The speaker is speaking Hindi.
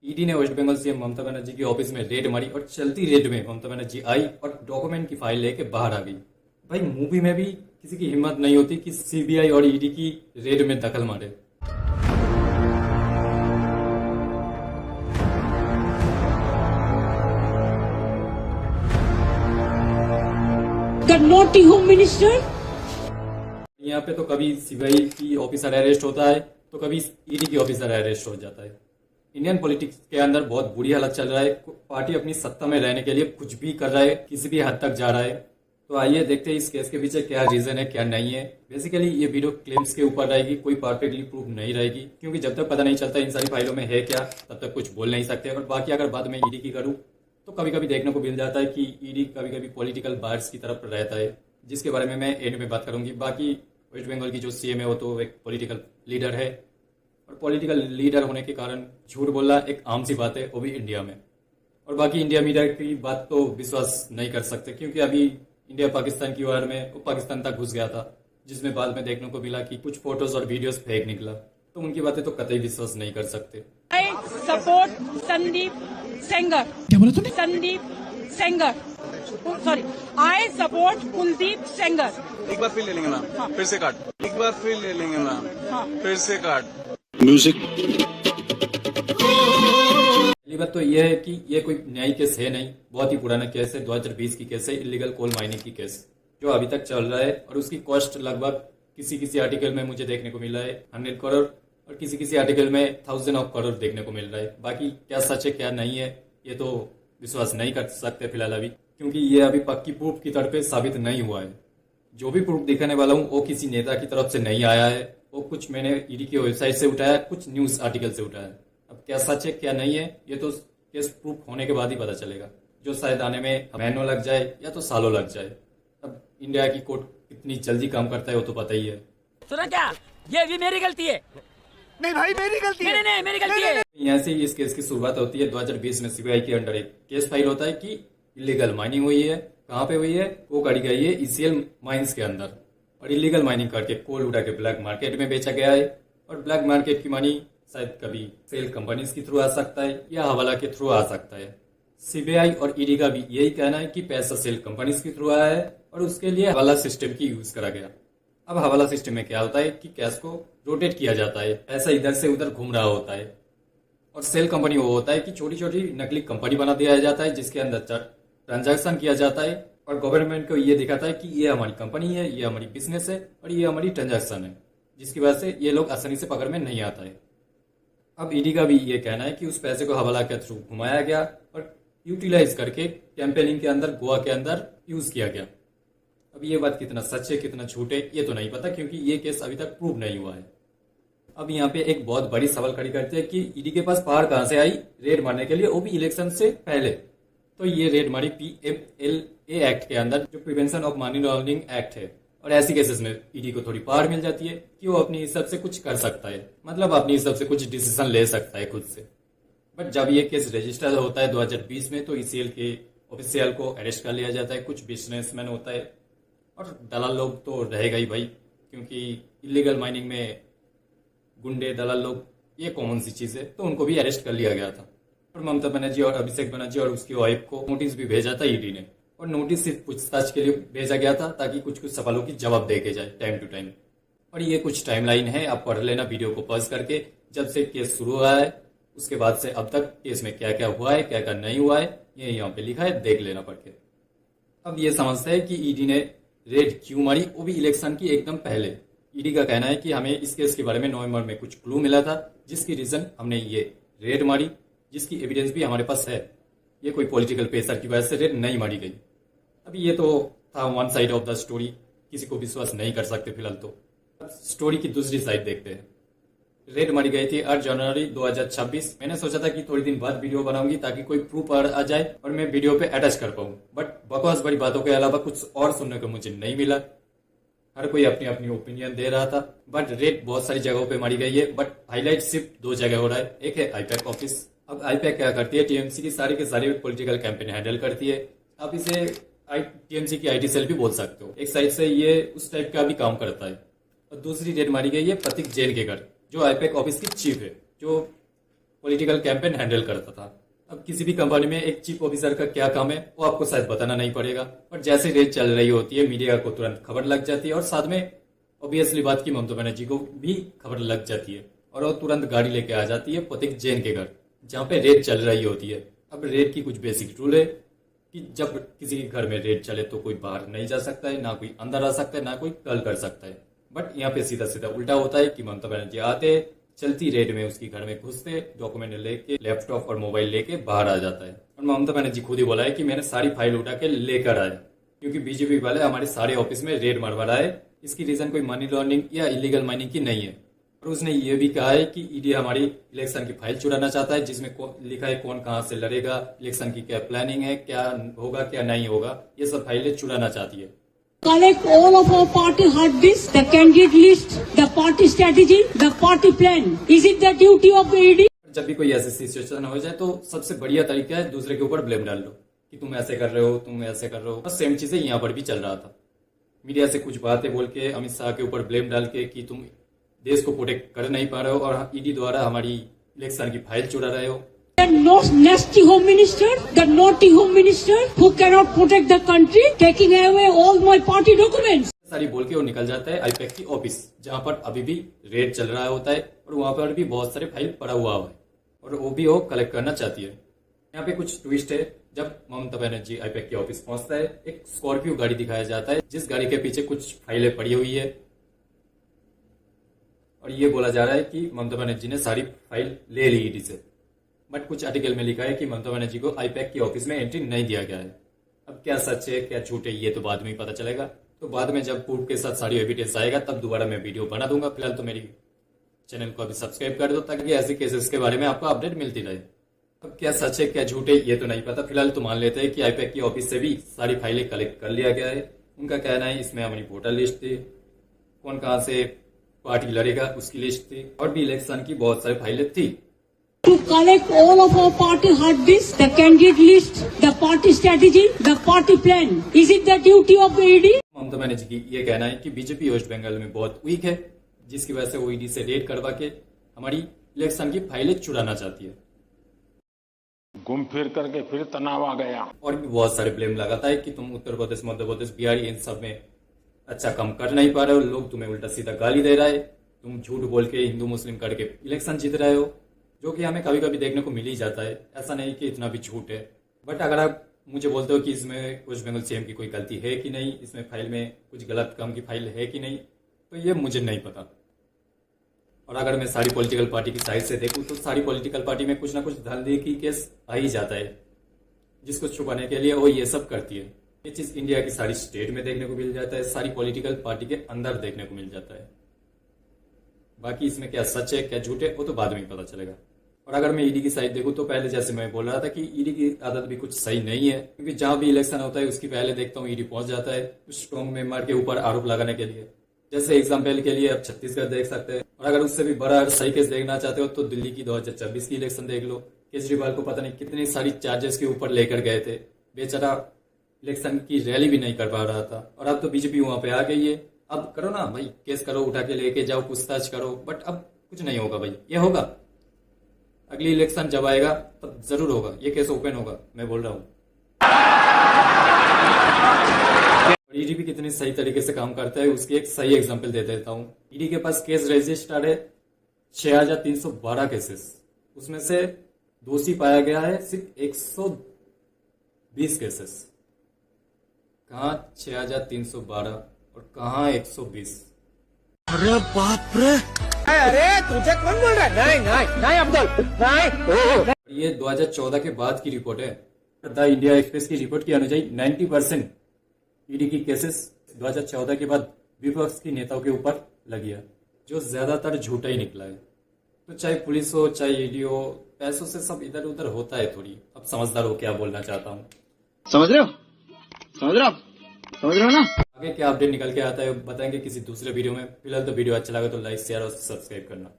ईडी ने वेस्ट बंगाल सीएम ममता बनर्जी की ऑफिस में रेड मारी और चलती रेड में ममता बनर्जी आई और डॉक्यूमेंट की फाइल लेके बाहर आ गई। भाई मूवी में भी किसी की हिम्मत नहीं होती कि सीबीआई और ईडी की रेड में दखल मारे। The naughty home minister? यहाँ पे तो कभी सीबीआई की ऑफिसर अरेस्ट होता है तो कभी ईडी की ऑफिसर अरेस्ट हो जाता है। इंडियन पॉलिटिक्स के अंदर बहुत बुरी हालत चल रहा है। पार्टी अपनी सत्ता में रहने के लिए कुछ भी कर रहा है, किसी भी हद तक जा रहा है। तो आइए देखते हैं इस केस के पीछे क्या रीजन है, क्या नहीं है। बेसिकली ये वीडियो क्लेम्स के ऊपर रहेगी, कोई परफेक्टली प्रूफ नहीं रहेगी, क्योंकि जब तक पता नहीं चलता इन सारी फाइलों में है क्या तब तक कुछ बोल नहीं सकते। और बाकी अगर बात मैं ईडी की करूँ तो कभी कभी देखने को मिल जाता है कि ईडी कभी कभी पॉलिटिकल बायर्स की तरफ रहता है, जिसके बारे में मैं एंड में बात करूंगी। बाकी वेस्ट बंगाल की जो सीएम है वो तो एक पॉलिटिकल लीडर है, और पॉलिटिकल लीडर होने के कारण झूठ बोलना एक आम सी बात है, वो भी इंडिया में। और बाकी इंडिया मीडिया की बात तो विश्वास नहीं कर सकते, क्योंकि अभी इंडिया पाकिस्तान की वार में वो पाकिस्तान तक घुस गया था, जिसमें बाद में देखने को मिला कि कुछ फोटोज और वीडियोस फेक निकला। तो उनकी बातें तो कतई विश्वास नहीं कर सकते। I support Sandeep Sengar. क्या बोला तूने? Sandeep Sengar, sorry, I support Kuldeep Sengar. एक बार फिर ले लेंगे मैम, हाँ। फिर से काट। एक बार फिर ले लेंगे मैम, हाँ। फिर से काट। म्यूजिक। पहली बात तो यह है कि ये कोई नई केस है नहीं, बहुत ही पुराना केस है। 2020 की केस है, इलीगल कोल माइनिंग की केस, जो अभी तक चल रहा है। और उसकी कॉस्ट लगभग किसी आर्टिकल में मुझे देखने को मिला है 100 करोड़, और किसी आर्टिकल में 1000 ऑफ करोड़ देखने को मिल रहा है। बाकी क्या सच है क्या नहीं है ये तो विश्वास नहीं कर सकते फिलहाल अभी, क्योंकि ये अभी पक्की प्रूफ की तरफ पे साबित नहीं हुआ है। जो भी प्रूफ दिखाने वाला हूँ वो किसी नेता की तरफ से नहीं आया है, वो कुछ मैंने ईडी की वेबसाइट से उठाया, कुछ न्यूज आर्टिकल से उठाया। अब क्या सच है क्या नहीं है ये तो केस प्रूफ होने के बाद ही पता चलेगा, जो शायद आने में महीनों लग जाए या तो सालों लग जाए। अब इंडिया की कोर्ट कितनी जल्दी काम करता है वो तो पता ही है। सुना क्या? ये भी मेरी गलती है। नहीं भाई मेरी गलती है। नहीं मेरी गलती है। यहाँ से इस केस की शुरुआत होती है। 2020 में सीबीआई के अंडर एक केस फाइल होता है कि इलीगल माइनिंग हुई है। कहाँ पे हुई है? वो काटी गई है ईसीएल माइंस के अंदर, और इलीगल माइनिंग करके कोल उठा के ब्लैक मार्केट में बेचा गया है। और ब्लैक मार्केट की मनी शायद कभी सेल कंपनीज के थ्रू आ सकता है या हवाला के थ्रू आ सकता है। सीबीआई और ईडी का भी यही कहना है कि पैसा सेल कंपनीज के थ्रू आया है और उसके लिए हवाला सिस्टम की यूज करा गया। अब हवाला सिस्टम में क्या होता है कि कैश को रोटेट किया जाता है, पैसा इधर से उधर घूम रहा होता है। और सेल कंपनी वो होता है कि छोटी छोटी नकली कंपनी बना दिया जाता है, जिसके अंदर ट्रांजैक्शन किया जाता है और गवर्नमेंट को ये दिखाता है कि ये हमारी कंपनी है, ये हमारी बिजनेस है और ये हमारी ट्रांजैक्शन है, जिसकी वजह से ये लोग आसानी से पकड़ में नहीं आता है। अब ईडी का भी ये कहना है कि उस पैसे को हवाला के थ्रू घुमाया गया और यूटिलाइज करके कैंपेनिंग के अंदर गोवा के अंदर यूज किया गया। अब ये बात कितना सच है कितना झूठ है ये तो नहीं पता, क्योंकि ये केस अभी तक प्रूव नहीं हुआ है। अब यहाँ पे एक बहुत बड़ी सवाल खड़ी करते हैं कि ईडी के पास पावर कहां से आई रेड मारने के लिए, वो भी इलेक्शन से पहले। तो ये रेड मारी PMLA एक्ट के अंदर, जो prevention of money laundering act है। और ऐसी केसेस में ईडी को थोड़ी पावर मिल जाती है कि वो अपनी हिसाब से कुछ कर सकता है, मतलब अपनी हिसाब से कुछ डिसीजन ले सकता है खुद से। बट जब ये केस रजिस्टर होता है 2020 में, तो ईसीएल के ऑफिशियल को अरेस्ट कर लिया जाता है। कुछ बिजनेसमैन होता है और दलाल लोग तो रहेगा ही भाई, क्योंकि इलीगल माइनिंग में गुंडे दलाल लोग ये कॉमन सी चीज है, तो उनको भी अरेस्ट कर लिया गया था। और ममता बनर्जी और अभिषेक बनर्जी और उसकी वाइफ को नोटिस भी भेजा था ईडी ने, और नोटिस सिर्फ पूछताछ के लिए भेजा गया था ताकि कुछ सवालों की जवाब दे के जाए टाइम टू टाइम। और ये कुछ टाइमलाइन है, आप पढ़ लेना वीडियो को पॉज करके। जब से केस शुरू हुआ है उसके बाद से अब तक केस में क्या क्या हुआ है क्या क्या नहीं हुआ है ये यहाँ पे लिखा है, देख लेना पढ़ के। अब ये समझते हैं कि ईडी ने रेड क्यों मारी, वो भी इलेक्शन की एकदम पहले। ईडी का कहना है कि हमें इस केस के बारे में नवंबर में कुछ क्लू मिला था, जिसकी रीजन हमने ये रेड मारी, जिसकी एविडेंस भी हमारे पास है। ये कोई पॉलिटिकल प्रेशर की वजह से रेड नहीं मारी गई। अभी ये तो था one side of the story, किसी को विश्वास नहीं कर सकते फिलहाल। तो अब स्टोरी की दूसरी साइड देखते हैं। रेड मारी गई थी 8 जनवरी 2026। मैंने सोचा था कि थोड़ी दिन बाद वीडियो बनाऊंगी ताकि कोई प्रूफ आ जाए और मैं वीडियो पे अटैच कर पाऊं, बट बकवास बड़ी बातों के अलावा कुछ और सुनने को मुझे नहीं मिला। हर कोई अपनी अपनी ओपिनियन दे रहा था। बट रेड बहुत सारी जगहों पे मारी गई है, बट हाईलाइट सिर्फ 2 जगह हो रहा है। एक है आईपैक ऑफिस। अब आईपैक क्या करती है? टीएमसी की सारी पॉलिटिकल कैंपेन हैंडल करती है। अब इसे टीएमसी की आईटी सेल भी बोल सकते हो। एक साइड से ये उस टाइप का भी काम करता है। और दूसरी रेड मारी गई है प्रतीक जैन के घर, जो आईपैक ऑफिस की चीफ है, जो पॉलिटिकल कैंपेन हैंडल करता था। अब किसी भी कंपनी में एक चीफ ऑफिसर का क्या काम है वो आपको शायद बताना नहीं पड़ेगा, पर जैसे रेड चल रही होती है मीडिया को तुरंत खबर लग जाती है और साथ में ऑब्वियसली बात की ममता बनर्जी को भी खबर लग जाती है और वो तुरंत गाड़ी लेके आ जाती है प्रत्येक जैन के घर जहाँ पे रेड चल रही होती है। अब रेड की कुछ बेसिक रूल है कि जब किसी के घर में रेड चले तो कोई बाहर नहीं जा सकता है, ना कोई अंदर आ सकता है, ना कोई कल कर सकता है। बट यहाँ पे सीधा सीधा उल्टा होता है कि ममता बनर्जी आते चलती रेड में उसकी घर में घुसते डॉक्यूमेंट लेके लैपटॉप और मोबाइल लेके बाहर आ जाता है। और ममता बनर्जी खुद ही बोला है कि मैंने सारी फाइल उठा के लेकर आया क्योंकि बीजेपी वाले हमारे सारे ऑफिस में रेड मरवा रहा है। इसकी रीजन कोई मनी लॉन्ड्रिंग या इलीगल माइनिंग की नहीं है। और उसने ये भी कहा है कि ईडी हमारी इलेक्शन की फाइल चुराना चाहता है जिसमें लिखा है कौन कहां से लड़ेगा, इलेक्शन की क्या प्लानिंग है, क्या होगा क्या नहीं होगा, ये सब फाइलें चुराना चाहती है। Collect all of our party hard disk, the candidate list, the party strategy, the party plan. Is it the duty of the ED? जब भी कोई ऐसी सिचुएशन हो जाए तो सबसे बढ़िया तरीका है दूसरे के ऊपर ब्लेम डाल लो कि तुम ऐसे कर रहे हो, तुम ऐसे कर रहे हो। बस सेम चीजें यहाँ पर भी चल रहा था। मीडिया से कुछ बातें बोल के अमित शाह के ऊपर ब्लेम डाल के कि तुम देश को प्रोटेक्ट कर नहीं पा रहे हो और ईडी द्वारा हमारी इलेक्शन की फाइल चुरा रहे हो। The nasty home minister, the naughty home minister who cannot protect the country, taking away all my party documents. सारी बोल के वो निकल जाता है आईपैक की ऑफिस जहाँ पर अभी भी रेड चल रहा होता है और वहां पर भी बहुत सारे फाइल पड़ा हुआ है और वो भी वो कलेक्ट करना चाहती है। यहाँ पे कुछ ट्विस्ट है। जब ममता बनर्जी आईपैक की ऑफिस पहुंचता है एक स्कॉर्पियो गाड़ी दिखाया जाता है जिस गाड़ी के पीछे कुछ फाइलें पड़ी हुई है और ये बोला जा रहा है कि ममता बनर्जी ने सारी फाइल ले ली ईडी से। बट कुछ आर्टिकल में लिखा है कि ममता बनर्जी को आईपैक की ऑफिस में एंट्री नहीं दिया गया है। अब क्या सच है क्या झूठ है ये तो बाद में ही पता चलेगा। तो बाद में जब प्रूफ के साथ सारी एविडेंस आएगा तब दोबारा मैं वीडियो बना दूंगा। फिलहाल तो मेरी चैनल को अभी सब्सक्राइब कर दो ताकि ऐसे केसेस के बारे में आपको अपडेट मिलती रहे। अब क्या सच है क्या झूठ है ये तो नहीं पता। फिलहाल तो मान लेते हैं कि आईपैक की ऑफिस से भी सारी फाइलें कलेक्ट कर लिया गया है। उनका कहना है इसमें हमारी वोटर लिस्ट थी, कौन कहां से पार्टी लड़ेगा उसकी लिस्ट थी और भी इलेक्शन की बहुत सारी फाइलें थी। To collect all of our party hard disk, the candidate list, the party strategy, the party plan. Is it the duty of the ED? Mamata Banerjee की ये कहना है कि बीजेपी वेस्ट बंगाल में बहुत वीक है जिसकी वजह से वो ईडी से रेड करवा के हमारी इलेक्शन की फाइलें चुराना चाहती है। घूम फिर करके फिर तनाव आ गया। और भी बहुत सारे ब्लेम लगाता है कि तुम उत्तर प्रदेश मध्य प्रदेश बिहार इन सब में अच्छा काम कर नहीं पा रहे हो, लोग तुम्हें उल्टा सीधा गाली दे रहा है, तुम झूठ बोल के हिंदू मुस्लिम करके इलेक्शन जीत रहे हो, जो कि हमें कभी कभी देखने को मिल ही जाता है। ऐसा नहीं कि इतना भी झूठ है। बट अगर आप मुझे बोलते हो कि इसमें वेस्ट बंगाल सीएम की कोई गलती है कि नहीं, इसमें फाइल में कुछ गलत काम की फाइल है कि नहीं, तो ये मुझे नहीं पता। और अगर मैं सारी पॉलिटिकल पार्टी की साइड से देखूं तो सारी पॉलिटिकल पार्टी में कुछ ना कुछ धंधे की केस आ ही जाता है जिसको छुपाने के लिए वो ये सब करती है। ये चीज इंडिया की सारी स्टेट में देखने को मिल जाता है, सारी पॉलिटिकल पार्टी के अंदर देखने को मिल जाता है। बाकी इसमें क्या सच है क्या झूठ है वो तो बाद में ही पता चलेगा। और अगर मैं ईडी की साइड देखूं तो पहले जैसे मैं बोल रहा था कि ईडी की आदत भी कुछ सही नहीं है क्योंकि जहां भी इलेक्शन होता है उसकी पहले देखता हूं ईडी पहुंच जाता है कुछ स्ट्रॉन्ग मेंबर के ऊपर आरोप लगाने के लिए। जैसे एग्जाम्पल के लिए अब छत्तीसगढ़ देख सकते हैं और अगर उससे भी बड़ा सही केस देखना चाहते हो तो दिल्ली की 2024 की इलेक्शन देख लो। केजरीवाल को पता नहीं कितनी सारी चार्जेस के ऊपर लेकर गए थे, बेचारा इलेक्शन की रैली भी नहीं कर पा रहा था। और अब तो बीजेपी वहां पे आ गई है, अब करो ना भाई, केस करो, उठा के लेके जाओ, पूछताछ करो। बट अब कुछ नहीं होगा भाई, ये होगा अगली इलेक्शन जब आएगा तब जरूर होगा, ये केस ओपन होगा, मैं बोल रहा हूँ। ईडी भी कितनी सही तरीके से काम करता है उसकी एक सही एग्जांपल दे देता हूँ। ईडी के पास केस रजिस्टर्ड है 6312 केसेस, उसमें से दोषी पाया गया है सिर्फ 120 केसेस। कहाँ 6312 और कहाँ 120। अरे बाप रे, अरे तुझे कौन बोल रहा है? नहीं अब्दुल नहीं। ये 2014 के बाद की रिपोर्ट है। द इंडिया एक्सप्रेस की रिपोर्ट के अनुसार 90% ईडी की केसेस 2014 के बाद विपक्ष की नेताओं के ऊपर लगी है, जो ज्यादातर झूठा ही निकला है। तो चाहे पुलिस हो चाहे ईडी हो, पैसों से सब इधर उधर होता है थोड़ी। अब समझदार हो क्या बोलना चाहता हूँ, समझ रहे हो ना? आगे क्या अपडेट निकल के आता है बताएंगे किसी दूसरे वीडियो में। फिलहाल तो वीडियो अच्छा लगा तो लाइक शेयर और सब्सक्राइब करना।